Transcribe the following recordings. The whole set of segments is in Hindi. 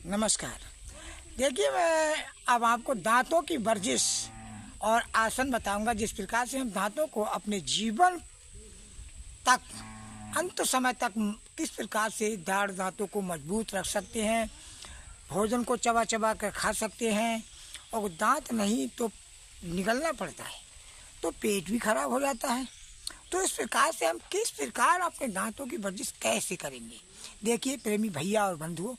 नमस्कार। देखिए, मैं अब आपको दांतों की वर्जिश और आसन बताऊंगा, जिस प्रकार से हम दांतों को अपने जीवन तक, अंत समय तक किस प्रकार से दांतों को मजबूत रख सकते हैं, भोजन को चबा चबा कर खा सकते हैं। और दांत नहीं तो निगलना पड़ता है, तो पेट भी खराब हो जाता है। तो इस प्रकार से हम किस प्रकार अपने दांतों की वर्जिश कैसे करेंगे। देखिए प्रेमी भैया और बंधुओं,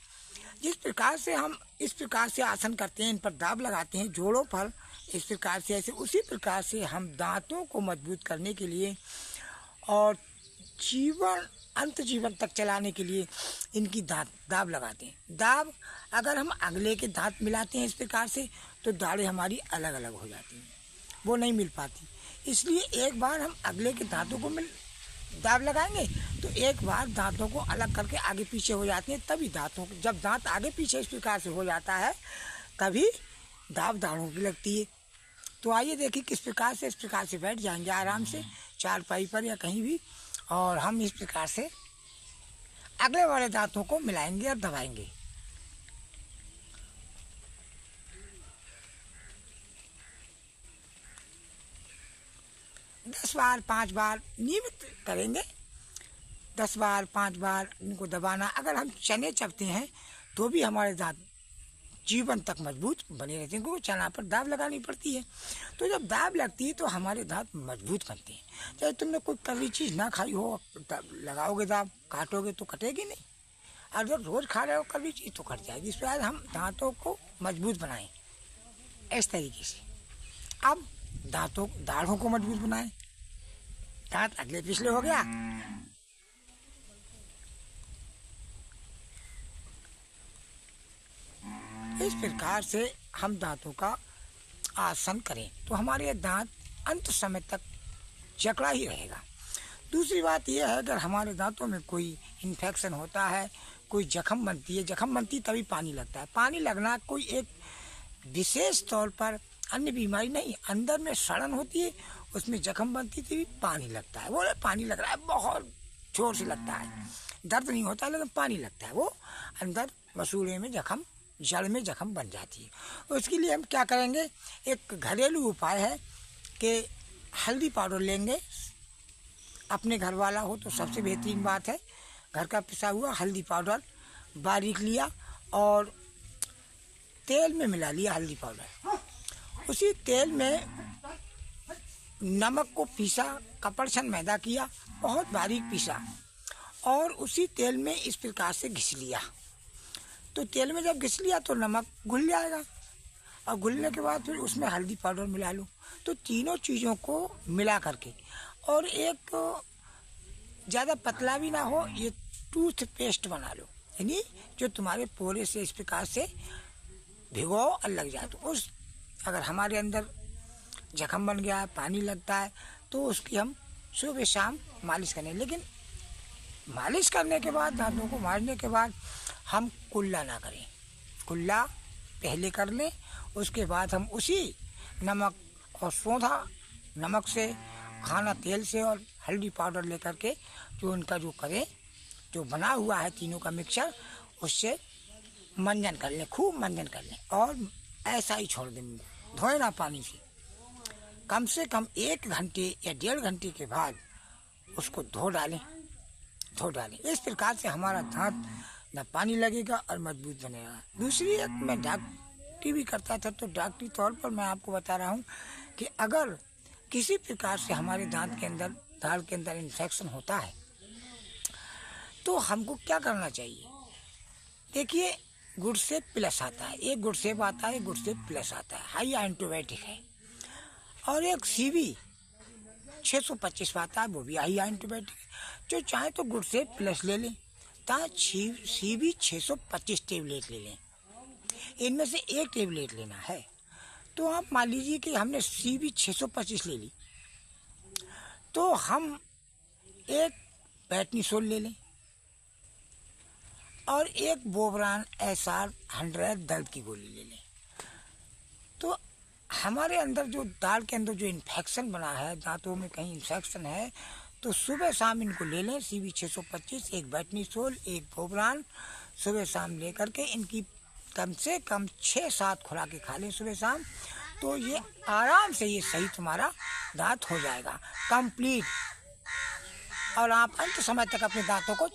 जिस प्रकार से हम इस प्रकार से आसन करते हैं, इन पर दाब लगाते हैं जोड़ों पर, इस प्रकार से ऐसे उसी प्रकार से हम दांतों को मजबूत करने के लिए और अंत जीवन तक चलाने के लिए इनकी दाब लगाते हैं। दाब अगर हम अगले के दांत मिलाते हैं इस प्रकार से, तो दाढ़ें हमारी अलग अलग हो जाती हैं, वो नहीं मिल पाती। इसलिए एक बार हम अगले के दांतों को दाब लगाएंगे तो एक बार दांतों को अलग करके आगे पीछे हो जाते हैं। तभी जब दांत आगे पीछे इस प्रकार से हो जाता है, तभी दाब दाढ़ों की लगती है। तो आइए देखिए किस प्रकार से, इस प्रकार से बैठ जाएंगे आराम से चारपाई पर या कहीं भी, और हम इस प्रकार से अगले वाले दांतों को मिलाएंगे और दबाएंगे। दस बार 5 बार नियमित करेंगे। 10 बार 5 बार इनको दबाना। अगर हम चने चबते हैं तो भी हमारे दांत जीवन तक मजबूत बने रहते हैं, क्योंकि चना पर दाब लगानी पड़ती है। तो जब दाब लगती है तो हमारे दांत मजबूत बनते हैं। चाहे तुमने कोई कड़वी चीज़ ना खाई हो, लगाओगे दाब, काटोगे तो कटेगी नहीं। और जब रोज़ खा रहे हो कड़वी चीज़ तो कट जाएगी। इस प्रकार हम दांतों को मजबूत बनाएं इस तरीके से। अब दाढ़ों को मजबूत बनाएं। दांत अगले पिछले हो गया, इस प्रकार से हम दांतों का आसन करें तो हमारे दांत अंत समय तक जकड़ा ही रहेगा। दूसरी बात यह है, अगर हमारे दांतों में कोई इन्फेक्शन होता है, कोई जख्म बनती है, जख्म बनती तभी पानी लगता है। पानी लगना कोई एक विशेष तौर पर अन्य बीमारी नहीं, अंदर में सड़न होती है, उसमें जख्म बनती तभी पानी लगता है। वो पानी लग रहा है, बहुत जोर से लगता है, दर्द नहीं होता लेकिन पानी लगता है, वो अंदर मसूड़े में जख्म, जड़ में जख्म बन जाती है। उसके लिए हम क्या करेंगे, एक घरेलू उपाय है कि हल्दी पाउडर लेंगे। अपने घर वाला हो तो सबसे बेहतरीन बात है, घर का पिसा हुआ हल्दी पाउडर बारीक लिया और तेल में मिला लिया हल्दी पाउडर। उसी तेल में नमक को पीसा, कपड़छन मैदा किया, बहुत बारीक पीसा, और उसी तेल में इस प्रकार से घिस लिया। तो तेल में जब घिस लिया तो नमक घुल जाएगा, और घुलने के बाद फिर उसमें हल्दी पाउडर मिला लो। तो तीनों चीज़ों को मिला करके, और एक ज़्यादा पतला भी ना हो, ये टूथपेस्ट बना लो, यानी जो तुम्हारे पोरे से इस प्रकार से भिगो और लग जाए। तो उस अगर हमारे अंदर जख्म बन गया है, पानी लगता है, तो उसकी हम सुबह शाम मालिश करें। लेकिन मालिश करने के बाद, दांतों को मारने के बाद हम कुल्ला ना करें। कुल्ला पहले कर लें, उसके बाद हम उसी नमक और सोंधा नमक से, खाना तेल से और हल्दी पाउडर लेकर के जो उनका जो करें, जो बना हुआ है तीनों का मिक्सचर, उससे मंजन कर लें, खूब मंजन कर लें, और ऐसा ही छोड़ दें, धोए ना पानी से। कम से कम 1 घंटे या 1.5 घंटे के बाद उसको धो डालें। इस प्रकार से हमारा दांत न पानी लगेगा और मजबूत बनेगा। दूसरी एक, मैं डॉक्टरी भी करता था, तो डॉक्टरी तौर पर मैं आपको बता रहा हूँ कि अगर किसी प्रकार से हमारे दांत के अंदर इन्फेक्शन होता है तो हमको क्या करना चाहिए। देखिए, गुडसेप प्लस आता है, एक गुडसेप आता है, गुडसेप प्लस आता है, हाई एंटीबायोटिक है। और एक सीबी 625 आता है, वो भी हाई एंटीबायोटिक है। जो चाहे तो गुडसेप प्लस ले लें, सीबी 625 टेबलेट ले लें, इनमें से एक टेबलेट लेना है। तो आप मान लीजिए कि हमने सीबी 625 ले ली, तो हम एक बैटनीसोल ले लें और एक बोवरान SR 100 दर्द की गोली ले लें। तो हमारे अंदर जो दाढ़ के अंदर जो इन्फेक्शन बना है, दांतों में कहीं इन्फेक्शन है, तो सुबह शाम इनको ले लें। सीबी 625, एक बैटनीसोल, एक बोवरान, सुबह शाम ले करके इनकी कम से कम 6-7 खुराकें खा लें सुबह शाम, तो ये आराम से ये सही तुम्हारा दांत हो जाएगा कंप्लीट, और आप अंत समय तक अपने दांतों को